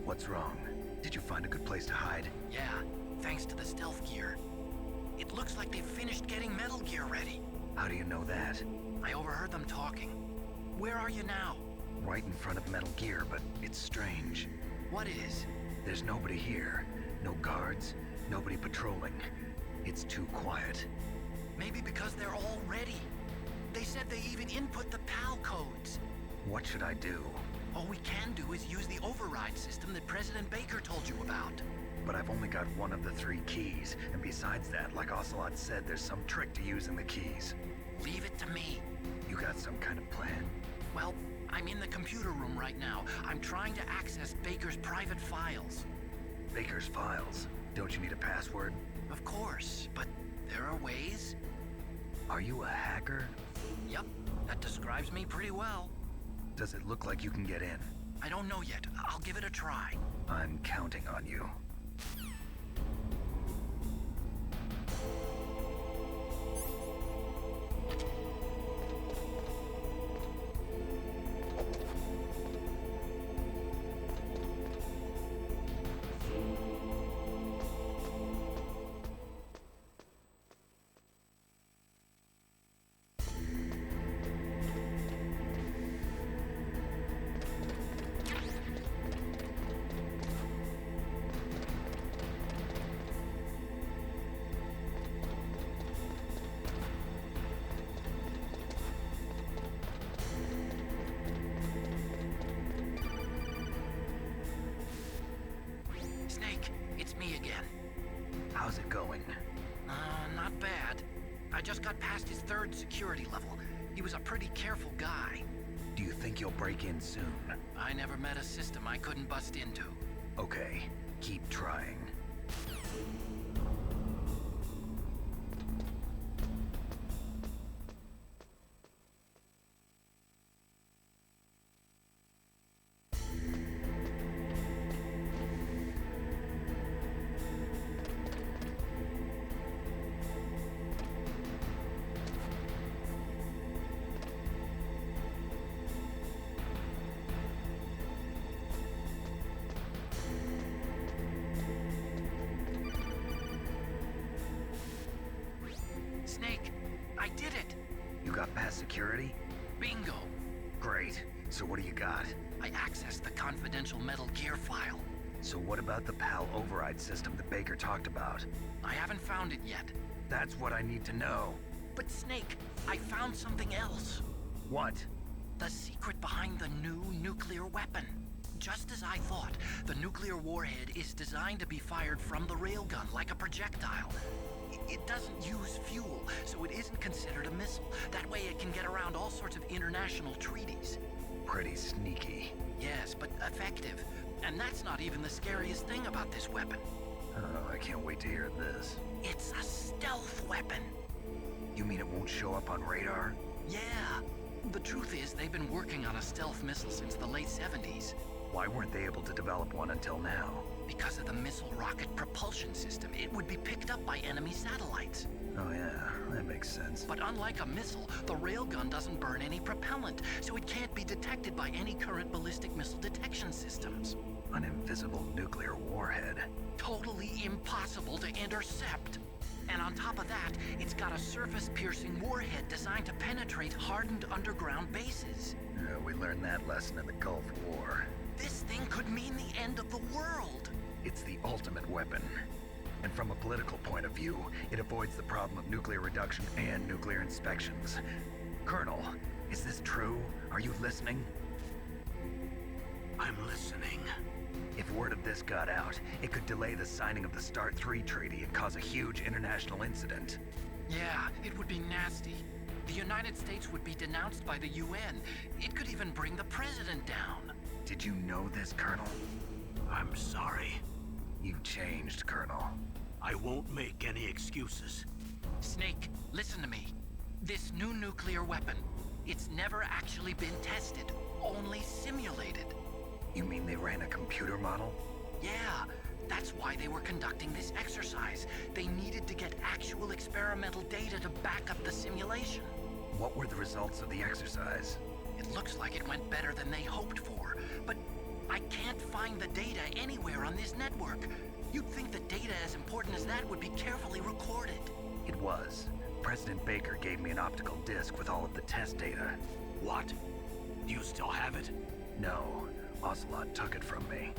What's wrong? Did you find a good place to hide? Yeah, thanks to the stealth gear. It looks like they've finished getting Metal Gear ready. How do you know that? I overheard them talking. Where are you now? Right in front of Metal Gear, but it's strange. What is? There's nobody here. No guards, nobody patrolling. It's too quiet. Maybe because they're all ready. They said they even input the PAL codes. What should I do? All we can do is use the override system that President Baker told you about. But I've only got one of the 3 keys, and besides that, like Ocelot said, there's some trick to using the keys. Leave it to me. You got some kind of plan? Well, I'm in the computer room right now. I'm trying to access Baker's private files. Baker's files? Don't you need a password? Of course, but there are ways. Are you a hacker? Yep, that describes me pretty well. Does it look like you can get in? I don't know yet. I'll give it a try. I'm counting on you. How's it going? Not bad. I just got past his 3rd security level. He was a pretty careful guy. Do you think you'll break in soon? I never met a system I couldn't bust into. Okay, keep trying. I did it! You got past security? Bingo! Great. So what do you got? I accessed the confidential Metal Gear file. So what about the PAL override system that Baker talked about? I haven't found it yet. That's what I need to know. But Snake, I found something else. What? The secret behind the new nuclear weapon. Just as I thought, the nuclear warhead is designed to be fired from the railgun like a projectile. It doesn't use fuel, so it isn't considered a missile. That way it can get around all sorts of international treaties. Pretty sneaky. Yes, but effective. And that's not even the scariest thing about this weapon. Oh, I can't wait to hear this. It's a stealth weapon. You mean it won't show up on radar? Yeah. The truth is, they've been working on a stealth missile since the late 70s. Why weren't they able to develop one until now? Because of the missile rocket propulsion system, it would be picked up by enemy satellites. Oh yeah, that makes sense. But unlike a missile, the railgun doesn't burn any propellant, so it can't be detected by any current ballistic missile detection systems. An invisible nuclear warhead. Totally impossible to intercept. And on top of that, it's got a surface-piercing warhead designed to penetrate hardened underground bases. We learned that lesson in the Gulf War. This thing could mean the end of the world. It's the ultimate weapon. And from a political point of view, it avoids the problem of nuclear reduction and nuclear inspections. Colonel, is this true? Are you listening? I'm listening. If word of this got out, it could delay the signing of the START 3 treaty and cause a huge international incident. Yeah, it would be nasty. The United States would be denounced by the UN. It could even bring the president down. Did you know this, Colonel? I'm sorry. You changed, Colonel. I won't make any excuses. Snake, listen to me. This new nuclear weapon, it's never actually been tested, only simulated. You mean they ran a computer model? Yeah, that's why they were conducting this exercise. They needed to get actual experimental data to back up the simulation. What were the results of the exercise? It looks like it went better than they hoped for, but I can't find the data anywhere on this network. You'd think the data as important as that would be carefully recorded. It was. President Baker gave me an optical disc with all of the test data. What? Do you still have it? No, Ocelot took it from me.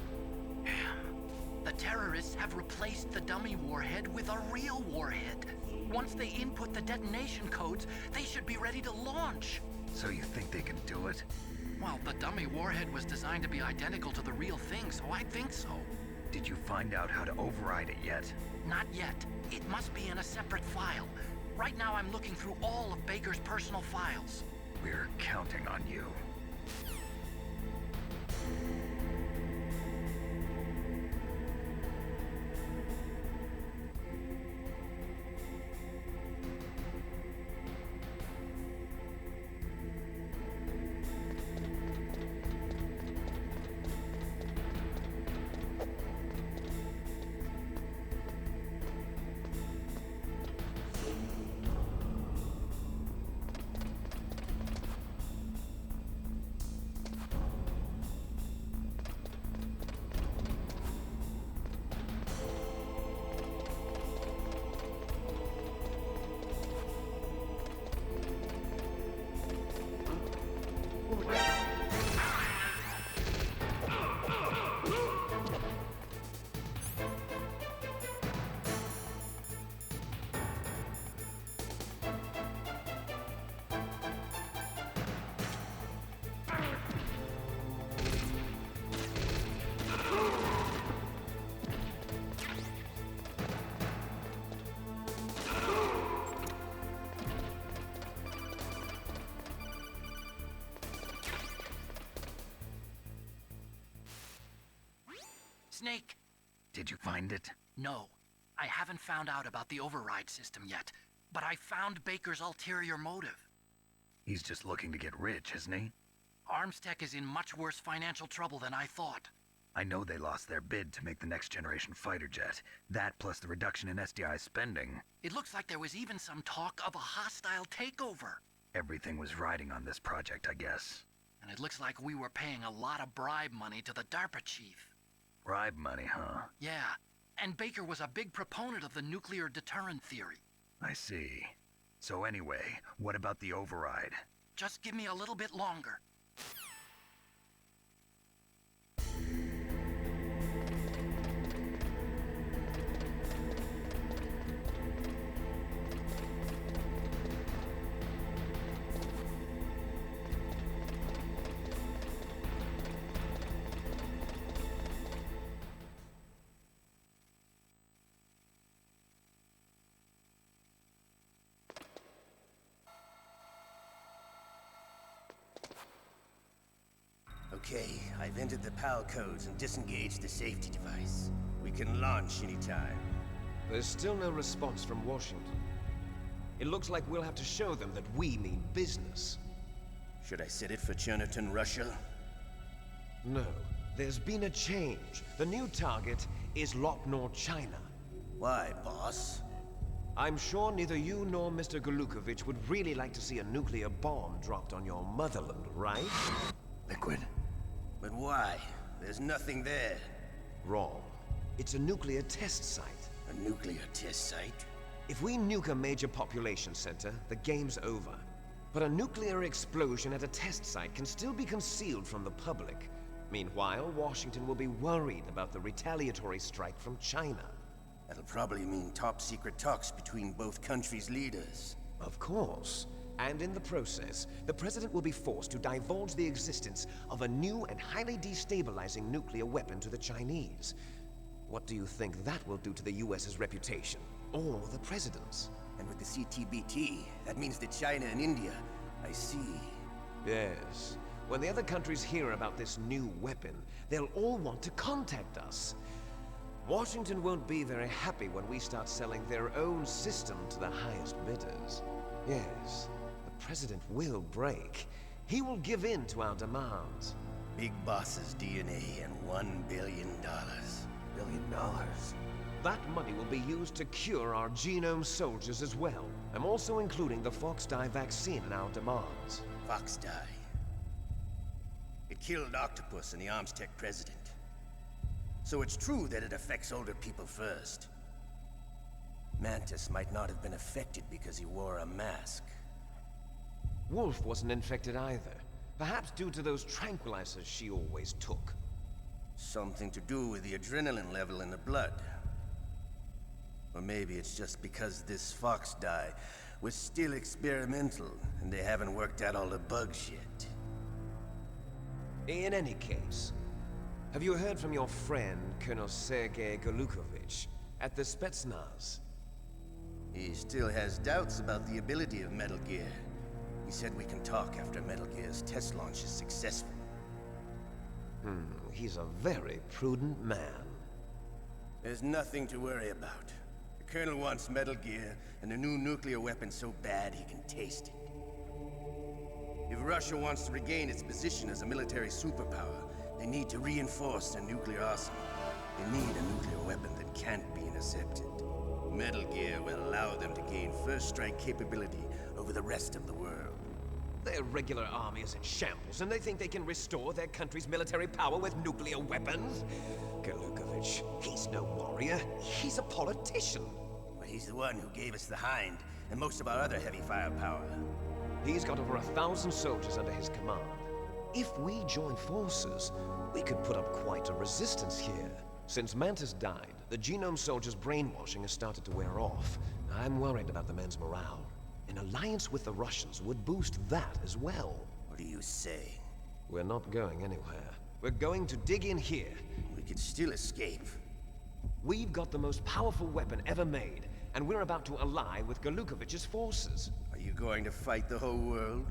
The terrorists have replaced the dummy warhead with a real warhead. Once they input the detonation codes, they should be ready to launch. So you think they can do it? Well, the dummy warhead was designed to be identical to the real thing, so I think so. Did you find out how to override it yet? Not yet. It must be in a separate file. Right now I'm looking through all of Baker's personal files. We're counting on you. Snake! Did you find it? No. I haven't found out about the override system yet, but I found Baker's ulterior motive. He's just looking to get rich, isn't he? Armstech is in much worse financial trouble than I thought. I know they lost their bid to make the next generation fighter jet. That plus the reduction in SDI spending. It looks like there was even some talk of a hostile takeover. Everything was riding on this project, I guess. And it looks like we were paying a lot of bribe money to the DARPA chief. Bribe money, huh? Yeah, and Baker was a big proponent of the nuclear deterrent theory. I see. So anyway, what about the override? Just give me a little bit longer. Okay, I've entered the PAL codes and disengaged the safety device. We can launch anytime. There's still no response from Washington. It looks like we'll have to show them that we mean business. Should I set it for Cherniton, Russia? No, there's been a change. The new target is Lopnor, China. Why, boss? I'm sure neither you nor Mr. Golukovich would really like to see a nuclear bomb dropped on your motherland, right? Liquid. But why? There's nothing there. Wrong. It's a nuclear test site. A nuclear test site? If we nuke a major population center, the game's over. But a nuclear explosion at a test site can still be concealed from the public. Meanwhile, Washington will be worried about the retaliatory strike from China. That'll probably mean top-secret talks between both countries' leaders. Of course. And in the process, the President will be forced to divulge the existence of a new and highly destabilizing nuclear weapon to the Chinese. What do you think that will do to the US's reputation? Or the President's? And with the CTBT, that means that China and India... I see. Yes. When the other countries hear about this new weapon, they'll all want to contact us. Washington won't be very happy when we start selling their own system to the highest bidders. Yes. The President will break. He will give in to our demands. Big Boss's DNA and $1 billion. $1 billion? That money will be used to cure our genome soldiers as well. I'm also including the Fox dye vaccine in our demands. Fox dye. It killed Octopus and the Armstech president. So it's true that it affects older people first. Mantis might not have been affected because he wore a mask. Wolf wasn't infected either. Perhaps due to those tranquilizers she always took. Something to do with the adrenaline level in the blood. Or maybe it's just because this fox dye was still experimental and they haven't worked out all the bugs yet. In any case, have you heard from your friend, Colonel Sergei Golukovich, at the Spetsnaz? He still has doubts about the ability of Metal Gear. He said we can talk after Metal Gear's test launch is successful. He's a very prudent man. There's nothing to worry about. The Colonel wants Metal Gear and a new nuclear weapon so bad he can taste it. If Russia wants to regain its position as a military superpower, they need to reinforce their nuclear arsenal. They need a nuclear weapon that can't be intercepted. Metal Gear will allow them to gain first strike capability over the rest of the world. Their regular army is in shambles, and they think they can restore their country's military power with nuclear weapons? Golukovich, he's no warrior. He's a politician. Well, he's the one who gave us the Hind and most of our other heavy firepower. He's got over 1,000 soldiers under his command. If we join forces, we could put up quite a resistance here. Since Mantis died, the Genome soldiers' brainwashing has started to wear off. I'm worried about the men's morale. An alliance with the Russians would boost that as well. What do you say? We're not going anywhere. We're going to dig in here. We could still escape. We've got the most powerful weapon ever made, and we're about to ally with Golukovich's forces. Are you going to fight the whole world?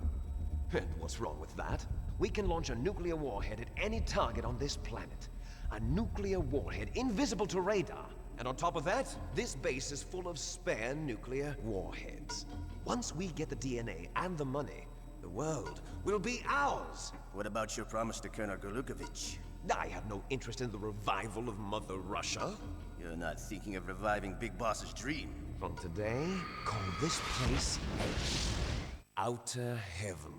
And what's wrong with that? We can launch a nuclear warhead at any target on this planet. A nuclear warhead invisible to radar. And on top of that, this base is full of spare nuclear warheads. Once we get the DNA and the money, the world will be ours! What about your promise to Colonel Golukovich? I have no interest in the revival of Mother Russia. You're not thinking of reviving Big Boss's dream. From today, call this place Outer Heaven.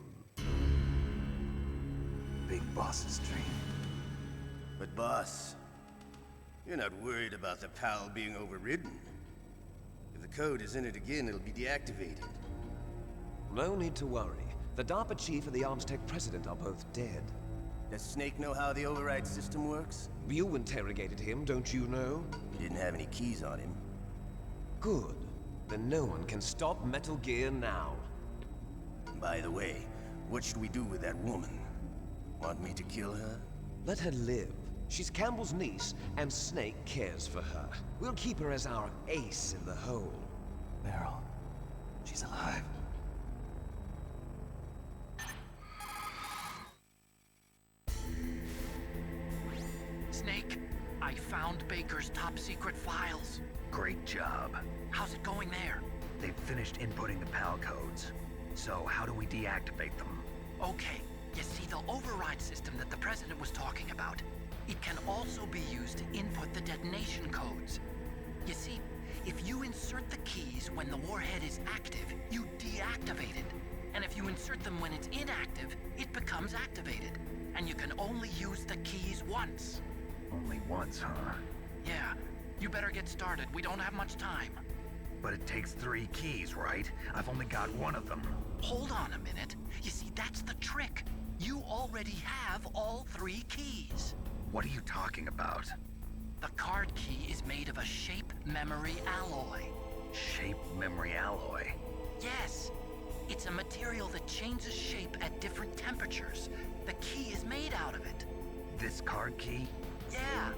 Big Boss's dream. But boss, you're not worried about the PAL being overridden. If the code is entered again, it'll be deactivated. No need to worry. The DARPA chief and the Armstech president are both dead. Does Snake know how the override system works? You interrogated him, don't you know? He didn't have any keys on him. Good. Then no one can stop Metal Gear now. By the way, what should we do with that woman? Want me to kill her? Let her live. She's Campbell's niece, and Snake cares for her. We'll keep her as our ace in the hole. Meryl, she's alive. Snake, I found Baker's top-secret files. Great job. How's it going there? They've finished inputting the PAL codes. So how do we deactivate them? Okay, you see the override system that the President was talking about? It can also be used to input the detonation codes. You see, if you insert the keys when the warhead is active, you deactivate it. And if you insert them when it's inactive, it becomes activated. And you can only use the keys once. Only once, huh? Yeah, you better get started. We don't have much time. But it takes 3 keys, right? I've only got one of them. Hold on a minute. You see, that's the trick. You already have all 3 keys. What are you talking about? The card key is made of a shape memory alloy. Shape memory alloy? Yes. It's a material that changes shape at different temperatures. The key is made out of it. This card key? Yeah.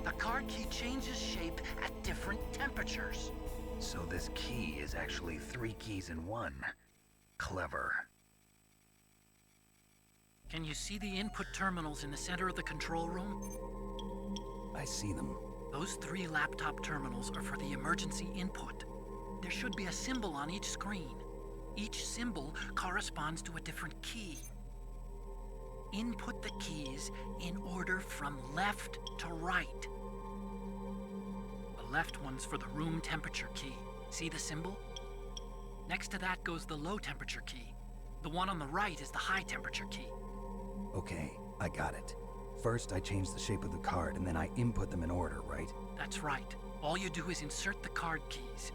The card key changes shape at different temperatures. So this key is actually 3 keys in one. Clever. Can you see the input terminals in the center of the control room? I see them. Those 3 laptop terminals are for the emergency input. There should be a symbol on each screen. Each symbol corresponds to a different key. Input the keys in order from left to right. The left one's for the room temperature key. See the symbol? Next to that goes the low temperature key. The one on the right is the high temperature key. Okay, I got it. First, I change the shape of the card, and then I input them in order, right? That's right. All you do is insert the card keys.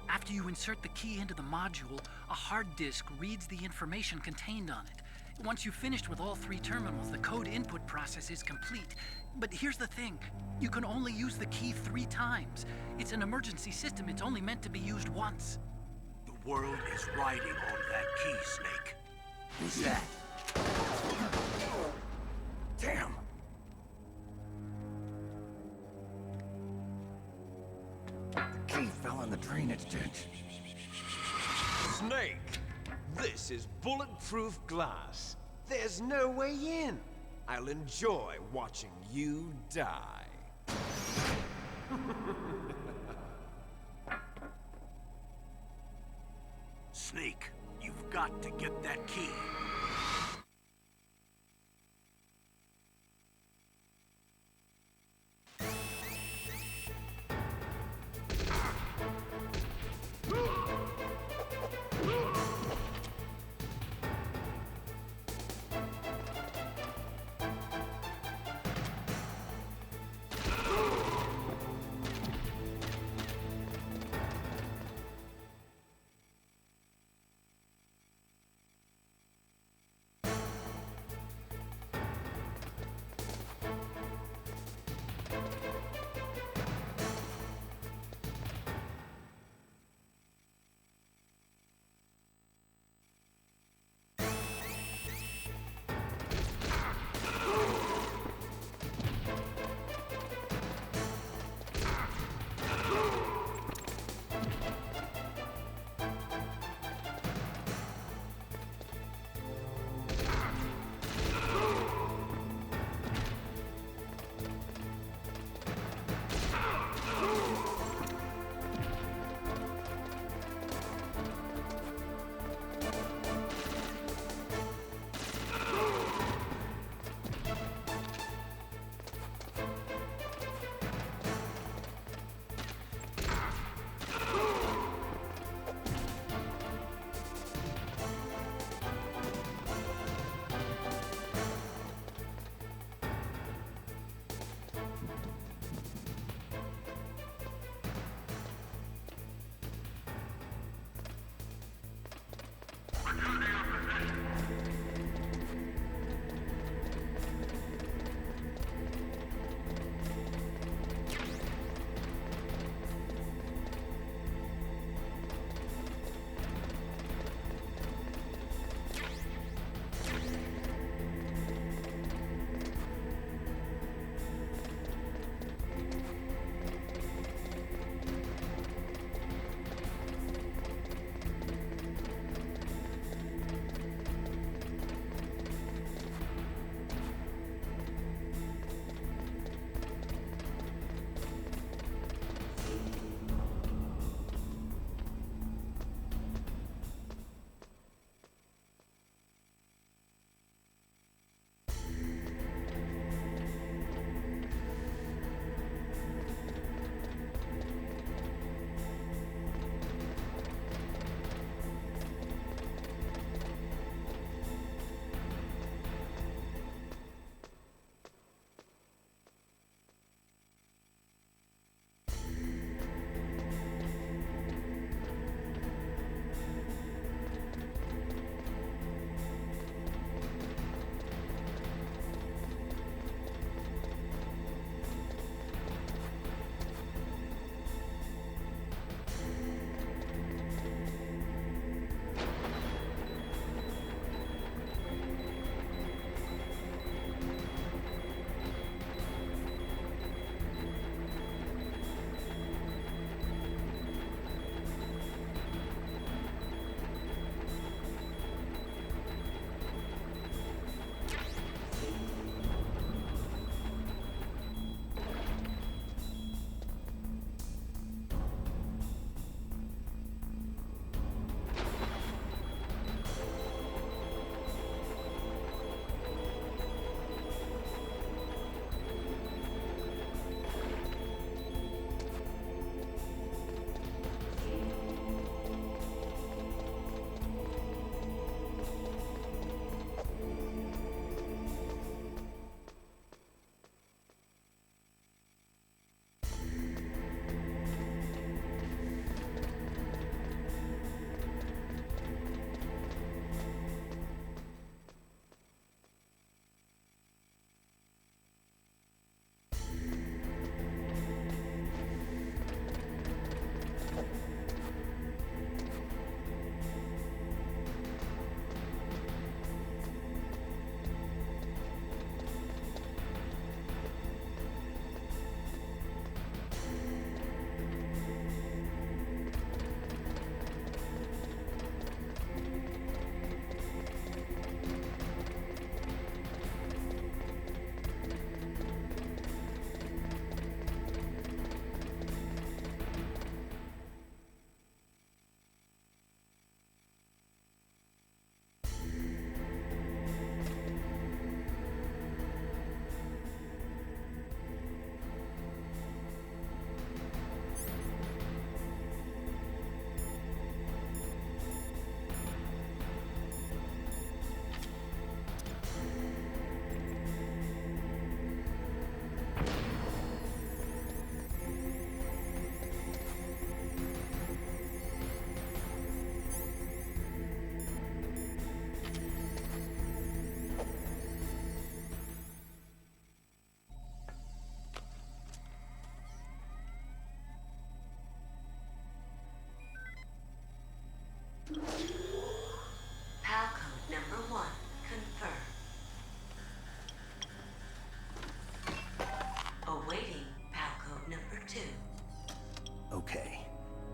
After you insert the key into the module, a hard disk reads the information contained on it. Once you've finished with all 3 terminals, the code input process is complete. But here's the thing. You can only use the key 3 times. It's an emergency system. It's only meant to be used once. The world is riding on that key, Snake. Who's that? Damn! The key fell in the drainage ditch. Snake! This is bulletproof glass. There's no way in. I'll enjoy watching you die. Snake, you've got to get that key.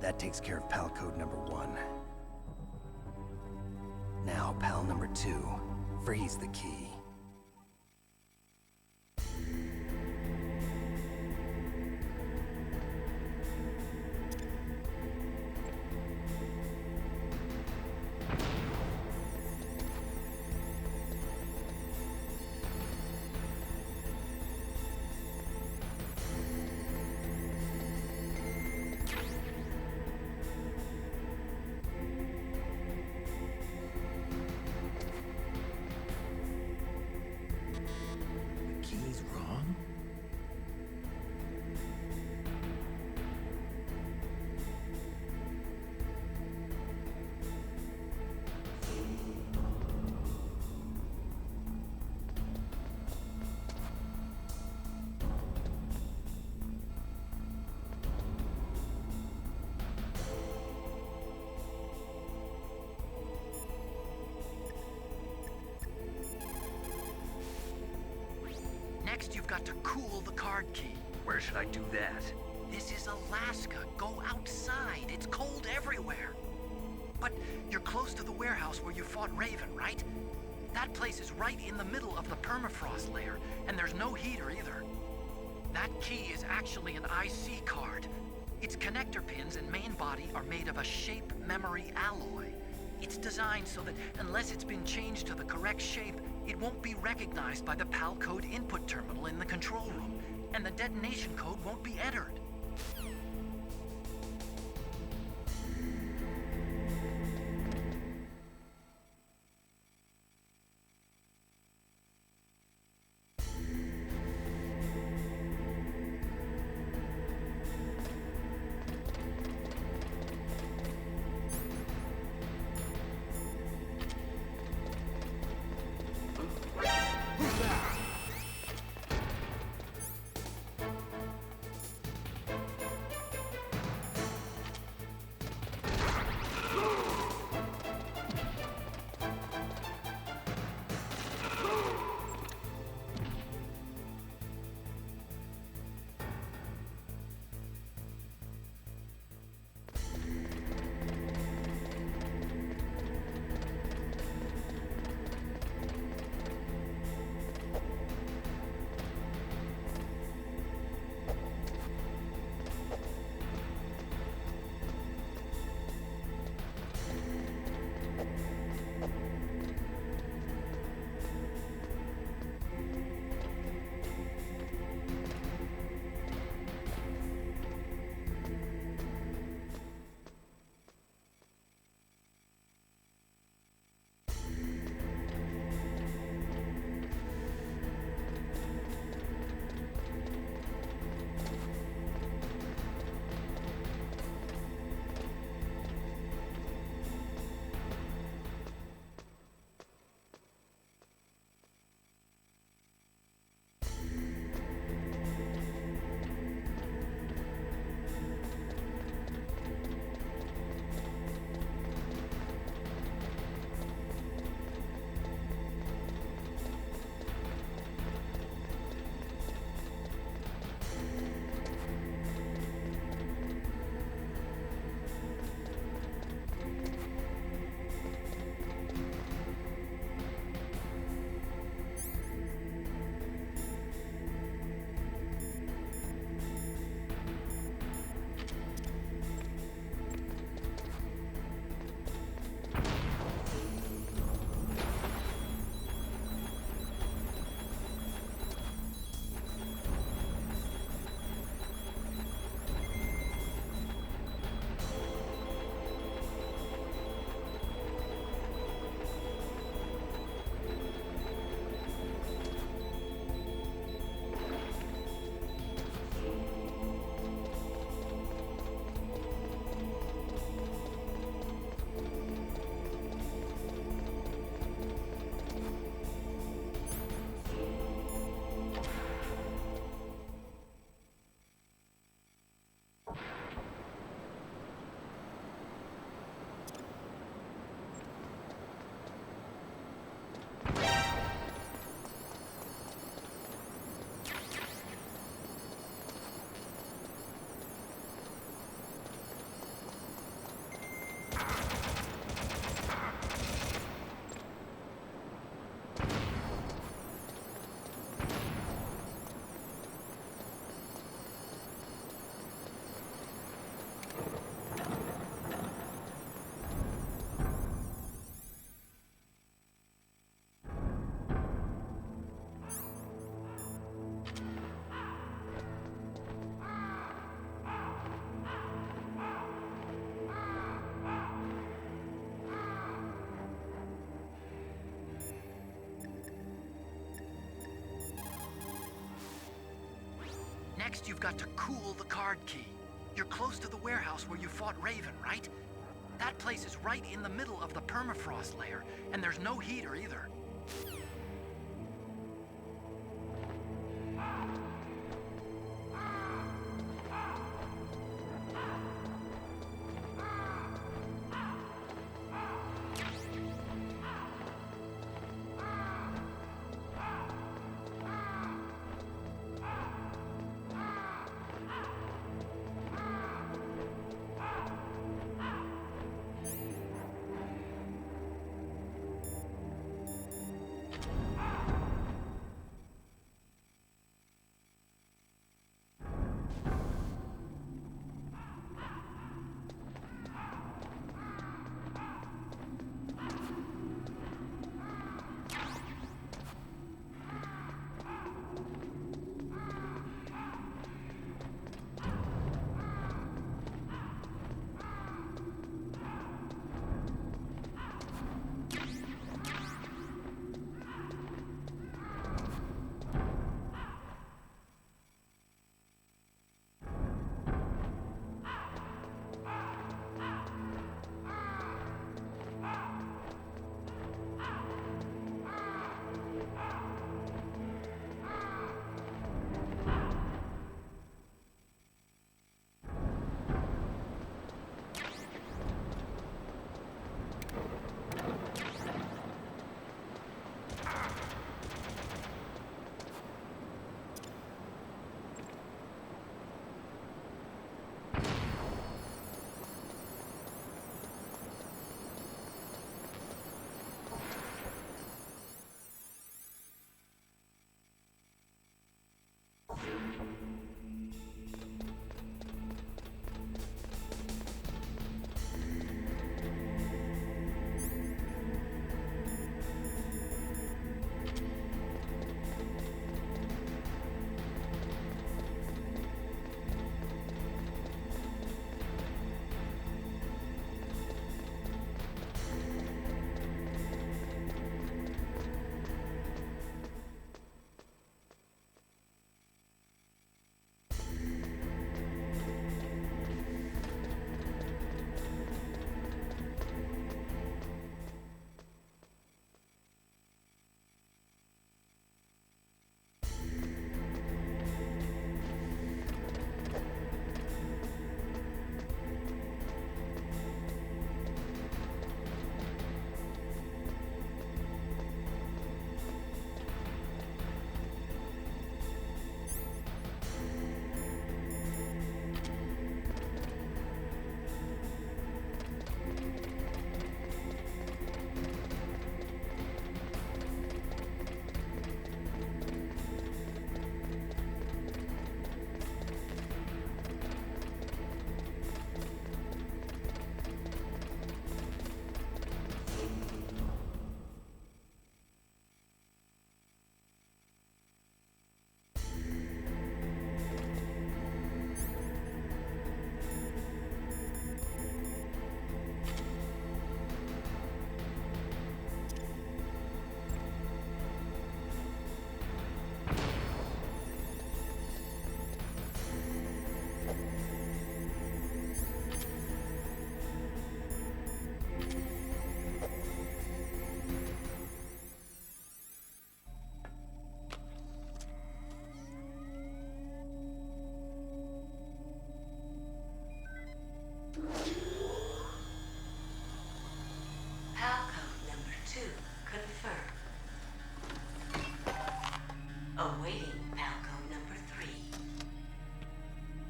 That takes care of pal code number 1. Now, pal number 2. Freeze the key. Key's wrong? Next, you've got to cool the card key. Where should I do that? This is Alaska. Go outside. It's cold everywhere. But you're close to the warehouse where you fought Raven, right? That place is right in the middle of the permafrost layer, and there's no heater either. That key is actually an IC card. Its connector pins and main body are made of a shape memory alloy. It's designed so that unless it's been changed to the correct shape, it won't be recognized by the PAL code input terminal in the control room, and the detonation code won't be entered. Next, you've got to cool the card key. You're close to the warehouse where you fought Raven, right? That place is right in the middle of the permafrost layer, and there's no heater either.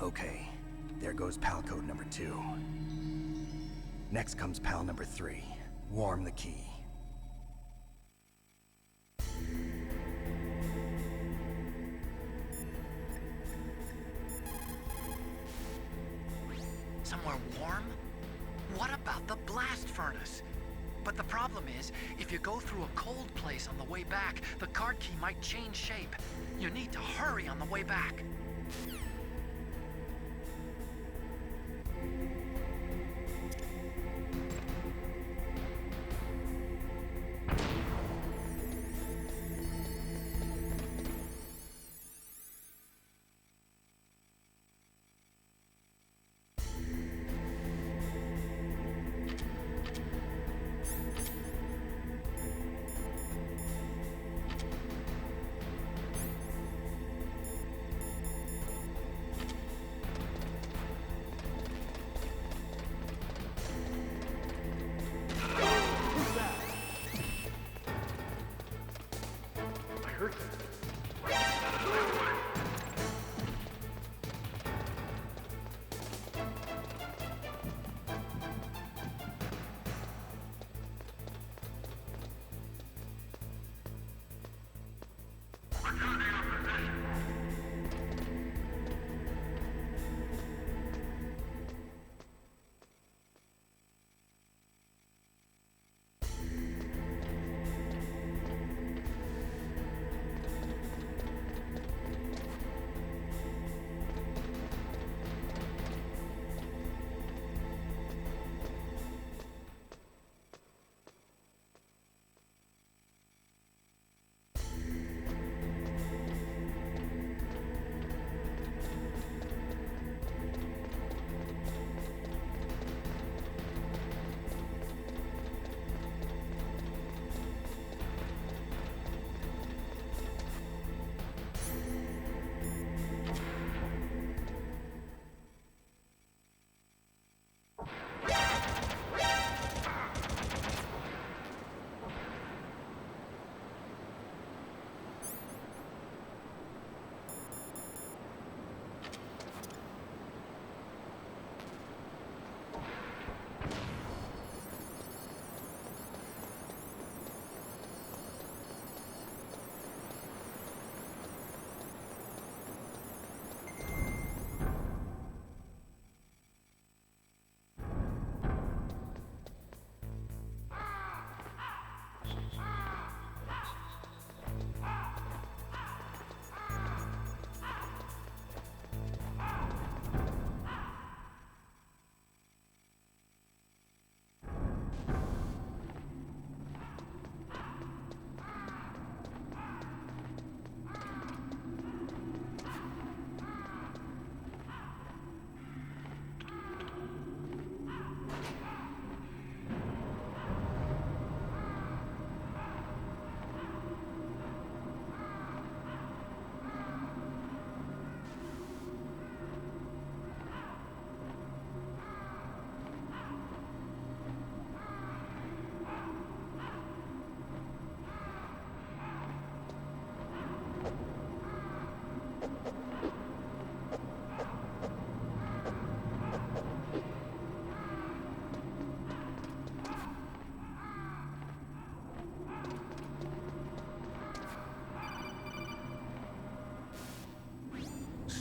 Okay, there goes pal code number 2. Next comes pal number 3. Warm the key. Somewhere warm? What about the blast furnace? But the problem is, if you go through a cold place on the way back, the card key might change shape. You need to hurry on the way back.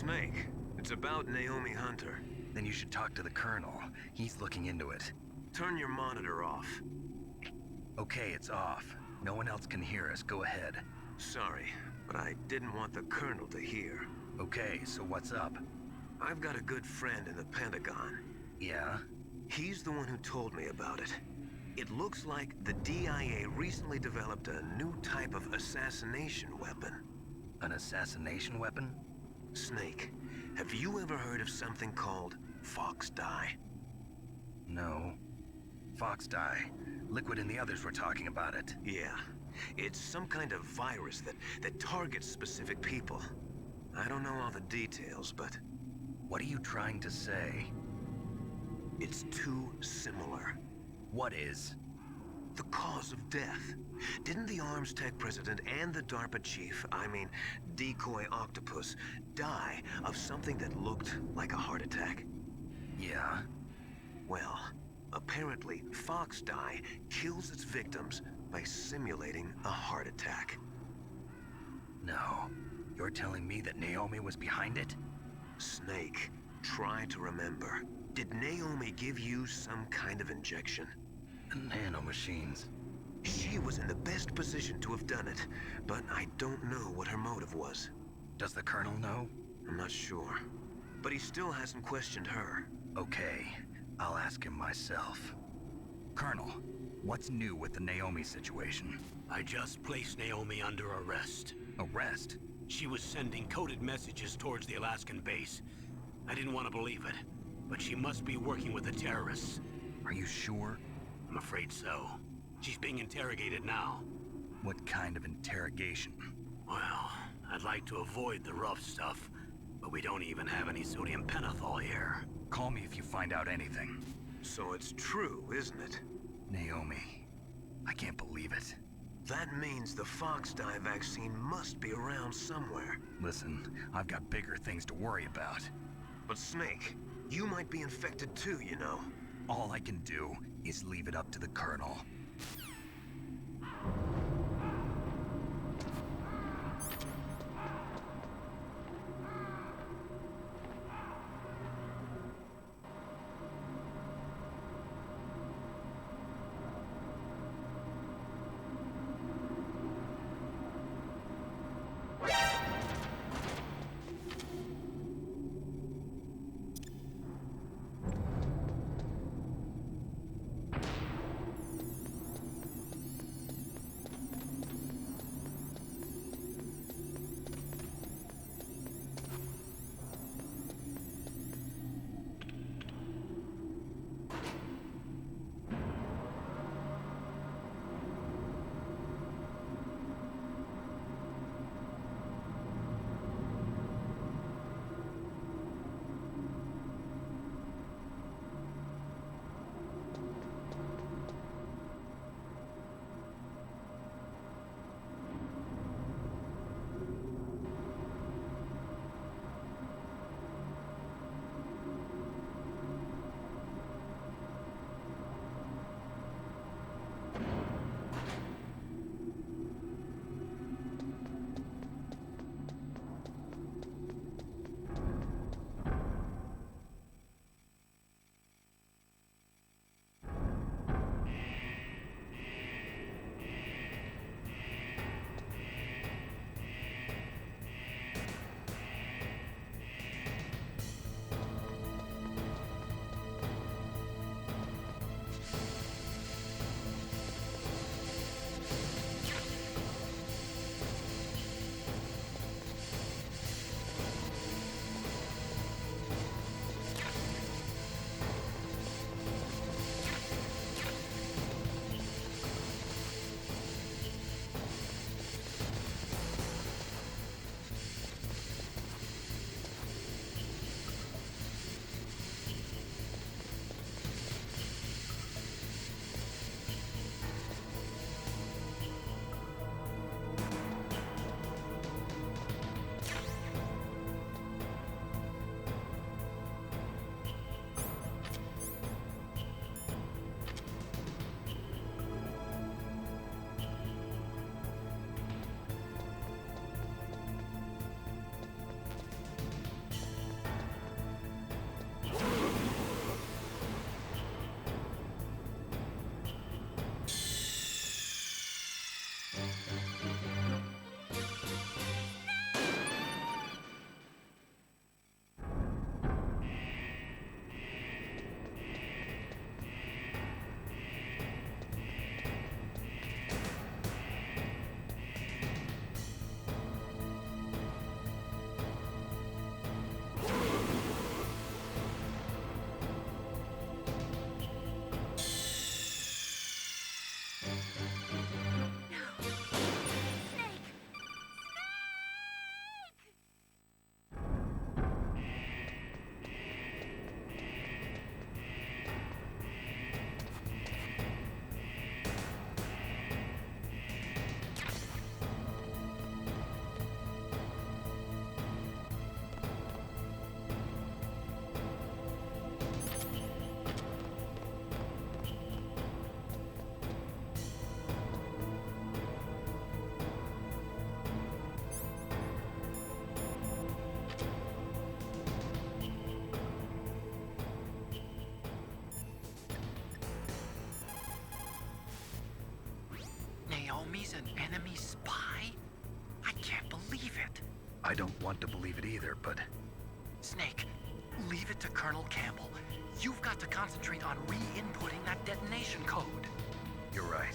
Snake, it's about Naomi Hunter. Then you should talk to the Colonel. He's looking into it. Turn your monitor off. Okay, it's off. No one else can hear us. Go ahead. Sorry, but I didn't want the Colonel to hear. Okay, so what's up? I've got a good friend in the Pentagon. Yeah? He's the one who told me about it. It looks like the DIA recently developed a new type of assassination weapon. An assassination weapon? Snake, have you ever heard of something called Fox Dye? No. Fox dye. Liquid and the others were talking about it. Yeah. It's some kind of virus that targets specific people. I don't know all the details, but... What are you trying to say? It's too similar. What is? The cause of death. Didn't the Arms Tech president and the DARPA chief, I mean, Decoy Octopus, die of something that looked like a heart attack? Yeah? Well, apparently Fox Dye kills its victims by simulating a heart attack. No. You're telling me that Naomi was behind it? Snake, try to remember. Did Naomi give you some kind of injection? Nanomachines. She was in the best position to have done it, but I don't know what her motive was. Does the Colonel know? I'm not sure. But he still hasn't questioned her. Okay, I'll ask him myself. Colonel, what's new with the Naomi situation? I just placed Naomi under arrest. Arrest? She was sending coded messages towards the Alaskan base. I didn't want to believe it, but she must be working with the terrorists. Are you sure? I'm afraid so. She's being interrogated now. What kind of interrogation? Well, I'd like to avoid the rough stuff, but we don't even have any sodium pentothal here. Call me if you find out anything. So it's true, isn't it? Naomi. I can't believe it. That means the Fox Dye vaccine must be around somewhere. Listen, I've got bigger things to worry about. But Snake, you might be infected too, you know. All I can do is leave it up to the Colonel. I don't want to believe it either, but... Snake, leave it to Colonel Campbell. You've got to concentrate on re-inputting that detonation code. You're right.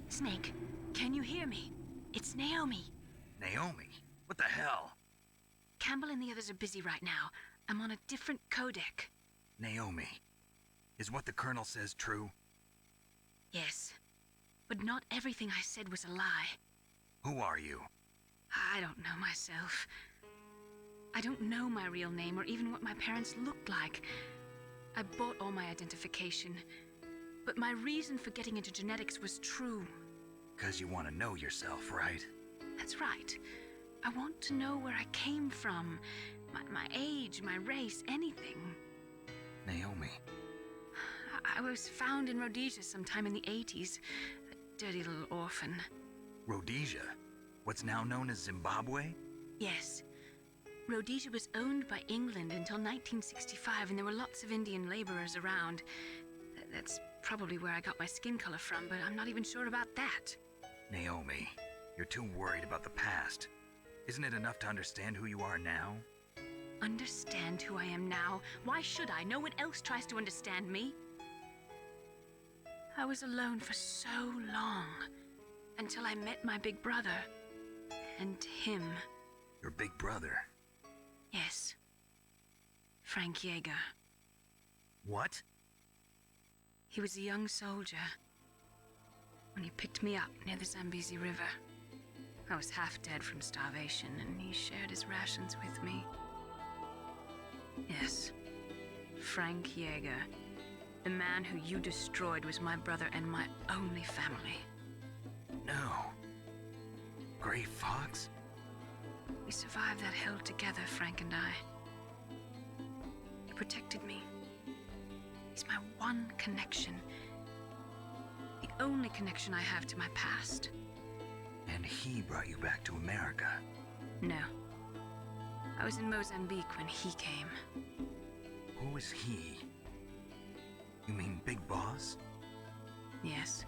Snake, can you hear me? It's Naomi. Naomi? What the hell? Campbell and the others are busy right now. I'm on a different codec. Naomi, is what the Colonel says true? Yes, but not everything I said was a lie. Who are you? I don't know myself. I don't know my real name or even what my parents looked like. I bought all my identification, but my reason for getting into genetics was true. 'Cause you want to know yourself, right? That's right. I want to know where I came from, my age, my race, anything. Naomi. I was found in Rhodesia sometime in the 80s, a dirty little orphan. Rhodesia? What's now known as Zimbabwe? Yes. Rhodesia was owned by England until 1965, and there were lots of Indian laborers around. That's probably where I got my skin color from, but I'm not even sure about that. Naomi, you're too worried about the past. Isn't it enough to understand who you are now? Understand who I am now? Why should I? No one else tries to understand me. I was alone for so long, until I met my big brother. And him. Your big brother? Yes. Frank Yeager. What? He was a young soldier when he picked me up near the Zambezi River. I was half dead from starvation, and he shared his rations with me. Yes, Frank Yeager. The man who you destroyed was my brother and my only family. No. Gray Fox? We survived that hell together, Frank and I. He protected me. He's my one connection. The only connection I have to my past. And he brought you back to America? No. I was in Mozambique when he came. Who is he? You mean Big Boss? Yes.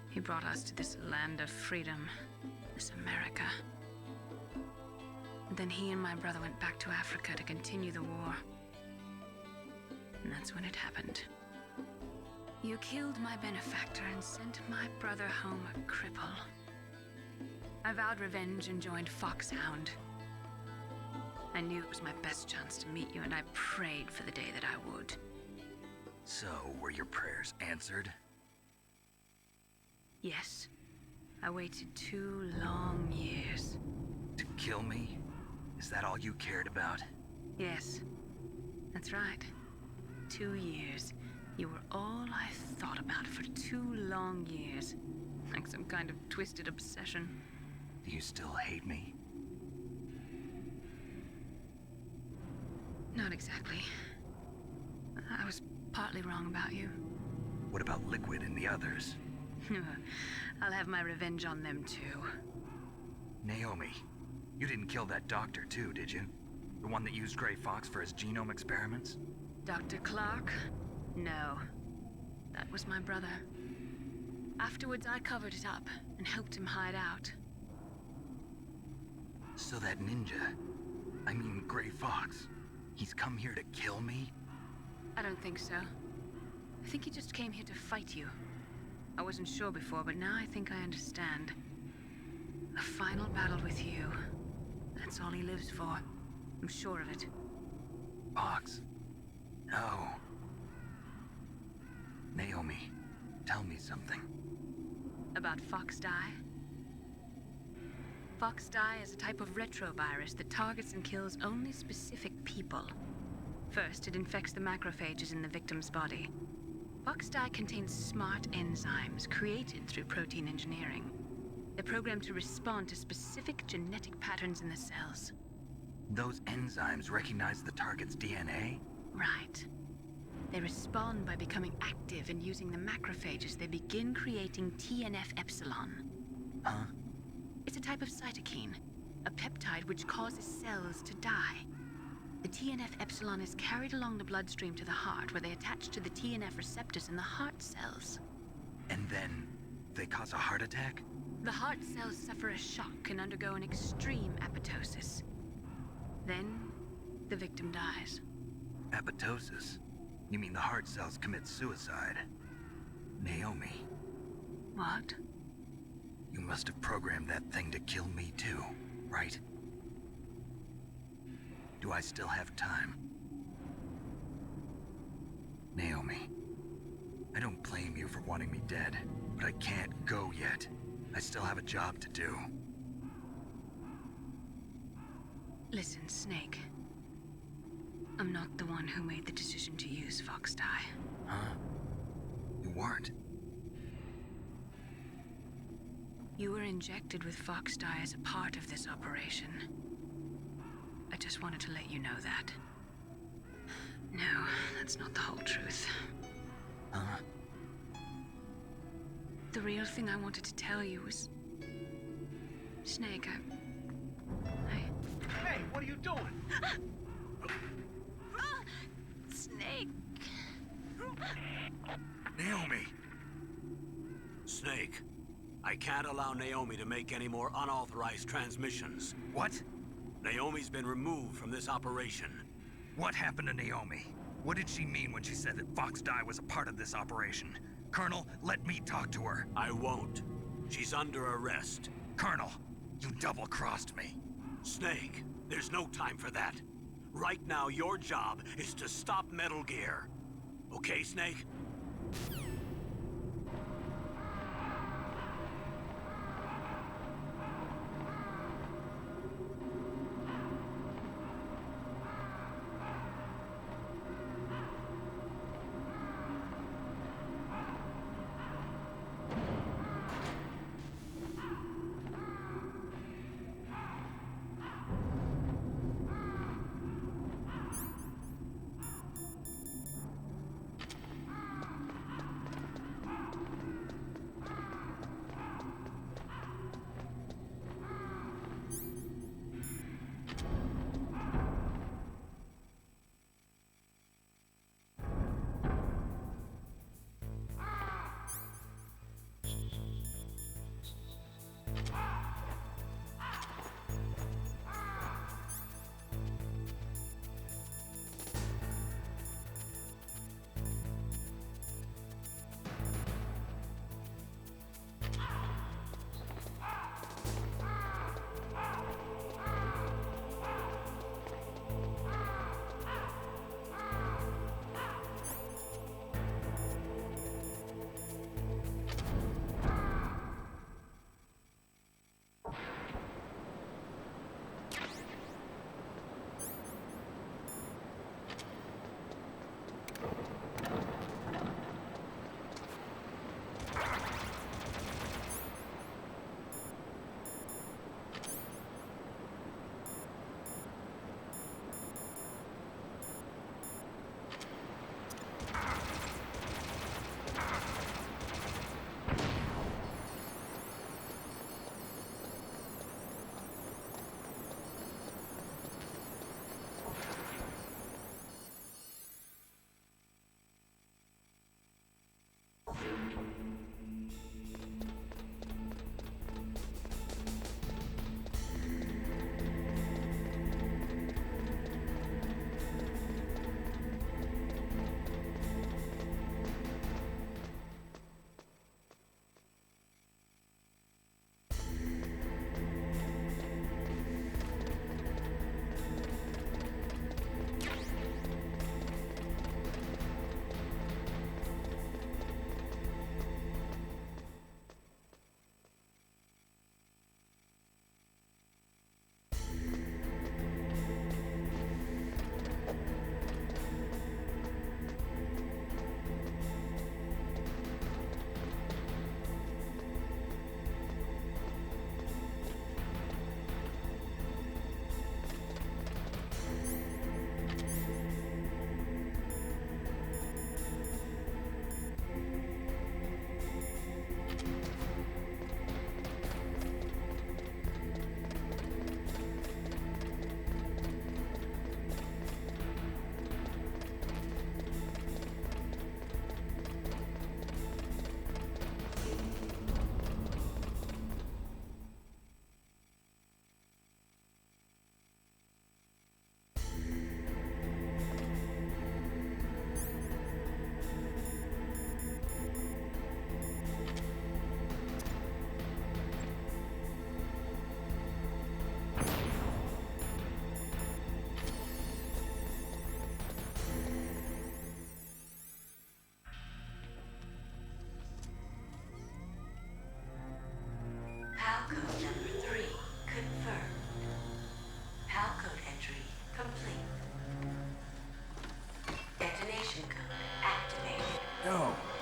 He brought us to this land of freedom, this America. And then he and my brother went back to Africa to continue the war. And that's when it happened. You killed my benefactor and sent my brother home a cripple. I vowed revenge and joined Foxhound. I knew it was my best chance to meet you, and I prayed for the day that I would. So, were your prayers answered? Yes. I waited 2 long years. To kill me? Is that all you cared about? Yes. That's right. 2 years. You were all I thought about for 2 long years. Like some kind of twisted obsession. Do you still hate me? Not exactly. I was partly wrong about you. What about Liquid and the others? I'll have my revenge on them too. Naomi, you didn't kill that doctor too, did you? The one that used Gray Fox for his genome experiments? Dr. Clark? No. That was my brother. Afterwards, I covered it up and helped him hide out. So that ninja, I mean Gray Fox, he's come here to kill me? I don't think so. I think he just came here to fight you. I wasn't sure before, but now I think I understand. A final battle with you. That's all he lives for. I'm sure of it. Fox? No. Naomi, tell me something. About Fox Die? Fox Die is a type of retrovirus that targets and kills only specific people. First, it infects the macrophages in the victim's body. Fox Die contains smart enzymes created through protein engineering. They're programmed to respond to specific genetic patterns in the cells. Those enzymes recognize the target's DNA? Right. They respond by becoming active and using the macrophages. They begin creating TNF-epsilon. Huh? It's a type of cytokine, a peptide which causes cells to die. The TNF-epsilon is carried along the bloodstream to the heart, where they attach to the TNF receptors in the heart cells. And then they cause a heart attack? The heart cells suffer a shock and undergo an extreme apoptosis. Then, the victim dies. Apoptosis? You mean the heart cells commit suicide? Naomi, What? you must have programmed that thing to kill me too, right? Do I still have time? Naomi, I don't blame you for wanting me dead, but I can't go yet. I still have a job to do. Listen, Snake. I'm not the one who made the decision to use Fox Die. Huh? You weren't? You were injected with Fox Die as a part of this operation. I just wanted to let you know that. No, that's not the whole truth. Huh? The real thing I wanted to tell you was... Snake, Hey, what are you doing? Snake! Naomi! Snake, I can't allow Naomi to make any more unauthorized transmissions. What? Naomi's been removed from this operation. What happened to Naomi? What did she mean when she said that Fox Die was a part of this operation? Colonel, let me talk to her. I won't. She's under arrest. Colonel, you double-crossed me. Snake, there's no time for that. Right now, your job is to stop Metal Gear. Okay, Snake?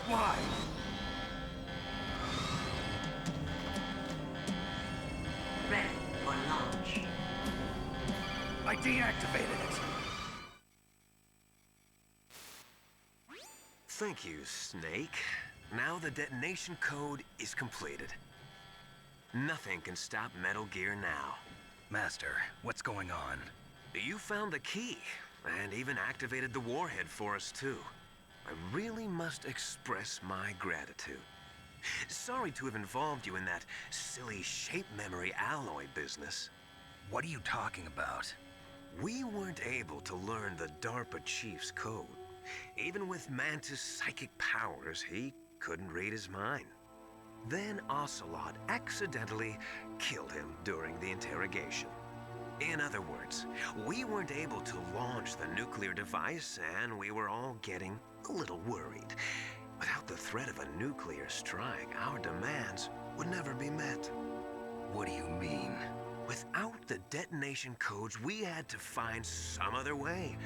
Why? Ready for launch. I deactivated it. Thank you, Snake. Now the detonation code is completed. Nothing can stop Metal Gear now. Master, what's going on? You found the key, and even activated the warhead for us, too. I really must express my gratitude. Sorry to have involved you in that silly shape memory alloy business. What are you talking about? We weren't able to learn the DARPA chief's code. Even with Mantis' psychic powers, he couldn't read his mind. Then Ocelot accidentally killed him during the interrogation. In other words, we weren't able to launch the nuclear device, and we were all getting a little worried. Without the threat of a nuclear strike, our demands would never be met. What do you mean? Without the detonation codes, we had to find some other way.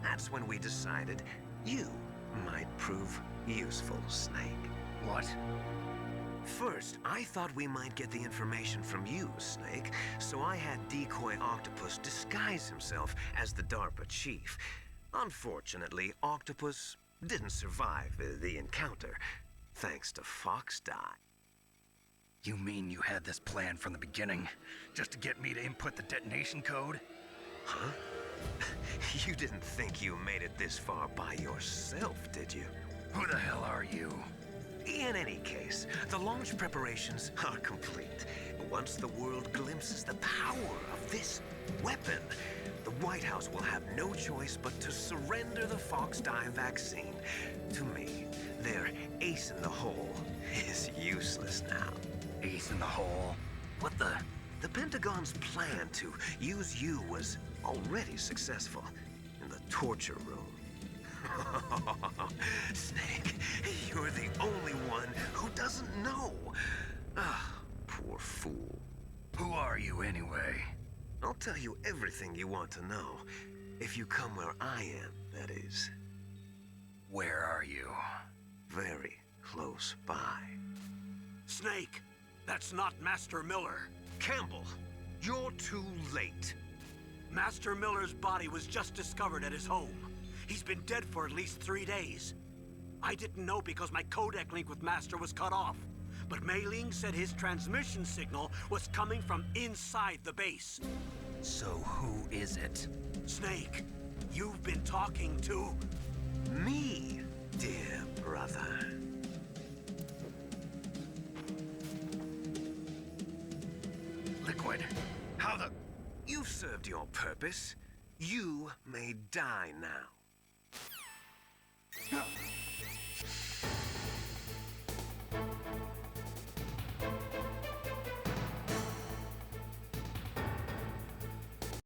That's when we decided you might prove useful, Snake. What? First, I thought we might get the information from you, Snake, so I had Decoy Octopus disguise himself as the DARPA chief. Unfortunately, Octopus didn't survive the encounter, thanks to Fox Die. You mean you had this plan from the beginning, just to get me to input the detonation code? Huh? You didn't think you made it this far by yourself, did you? Who the hell are you? In any case, the launch preparations are complete. Once the world glimpses the power of this weapon, the White House will have no choice but to surrender the Fox Die vaccine to me. Their ace in the hole is useless now. Ace in the hole? What the? The Pentagon's plan to use you was already successful in the torture room. Snake, you're the only one who doesn't know. Ah, poor fool. Who are you anyway? I'll tell you everything you want to know. If you come where I am, that is. Where are you? Very close by. Snake, that's not Master Miller. Campbell, you're too late. Master Miller's body was just discovered at his home. He's been dead for at least 3 days. I didn't know because my codec link with Master was cut off. But Mei Ling said his transmission signal was coming from inside the base. So who is it? Snake, you've been talking to... Me, dear brother. Liquid. How the... You've served your purpose. You may die now.